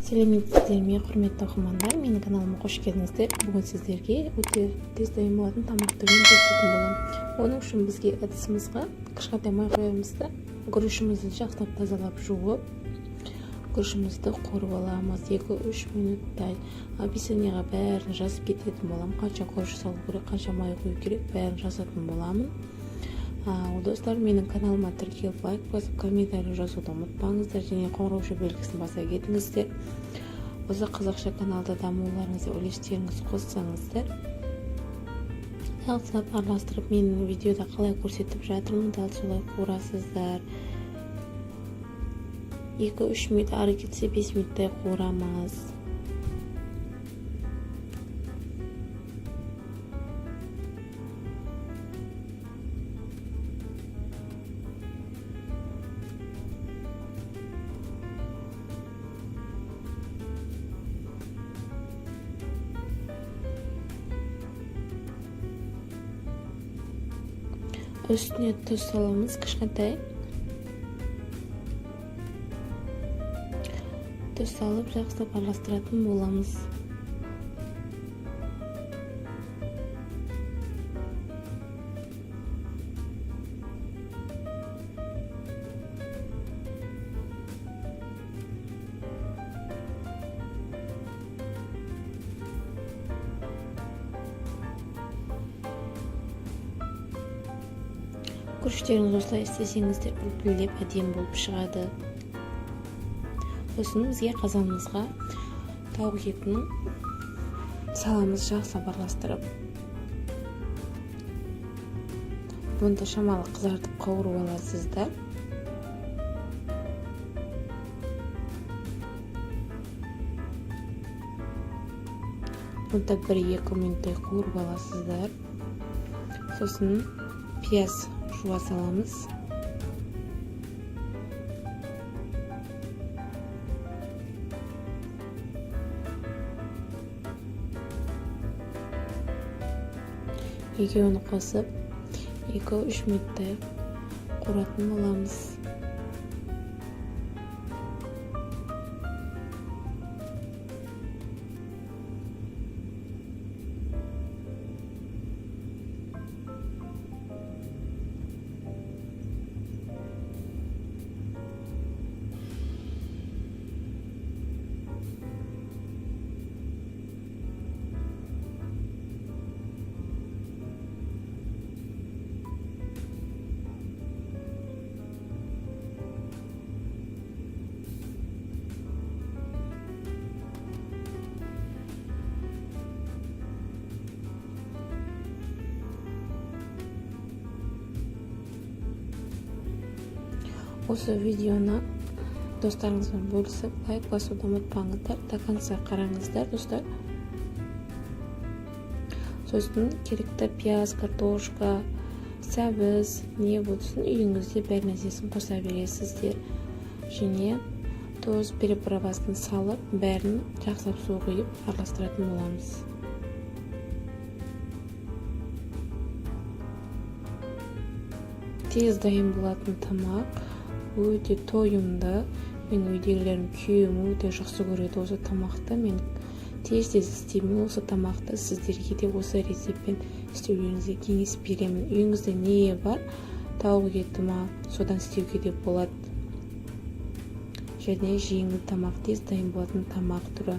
Сәлеметсіздер ме, құрметті оқырмандар, менің каналыма қош келдіңіздер. Бүгін сіздерге өте тез дайын болатын тамақ түрін көрсететін боламын. Оның үшін бізге ыдысымызға кішкентай май қоямыз да, күрішімізді жақсылап тазалап жуып, күрішімізді қорып аламыз. 2-3 минуттай описанияға бәрін жазып кететін боламын. Қанша күріш салу керек, қанша май қою керек, бәрін жазатын боламын. Достар, менің каналыма тіркеліп лайк басып, комментарий жазуды ұмытпаңыздар, және қоңырау белгісін баса кетіңіздер. Осы қазақша каналда дамуларыңызды, үлестеріңіз қоссаңыздар, жақсылап араластырып, менің видеода қалай көрсетіп жатырмын, дәл солай қуырасыздар. 2-3 минут, ары кетсе 5 минуттай қуырамыз. Үстіне тұз саламыз, кішкентай тұз салып жақсылап араластыратын боламыз. Күріштеріңіз осылай істесеңіздер үлпілдеп әдемі болып шығады. Сосын бізге қазанымызға тауық етін саламыз, жақсылап араластырып. Бұны шамалы қызартып қауырып аласыздар. Бұны 1-2 минуттай қуырып аласыздар. Сосын пияз жуа саламыз. Екеуін қосып 2-3 минуттай қуыратын боламыз. Осы видеоны достарыңызбен бөлісіп, лайк басуды ұмытпаңыздар. До конца қараңыздар, достар. Сосын керекті пияз, картошка, сәбіз, не болсын, үйіңізде бәр нәрсесін қоса бересіздер. Және тұз, приправасын салып, бәрін жақсылап су құйып араластыратын боламыз. Тез дайын болатын тамақ. Өте тойымды. Мен үйдегілерім, күйеуім өте жақсы көреді осы тамақты. Мен тез істеймін осы тамақты. Сіздерге де осы рецептпен істеулеріңізге кеңес беремін. Үйіңізде не бар? Тауық еті ма? Содан істеуге де болады. Және жеңіл тамақ, тез дайын болатын тамақ түрі.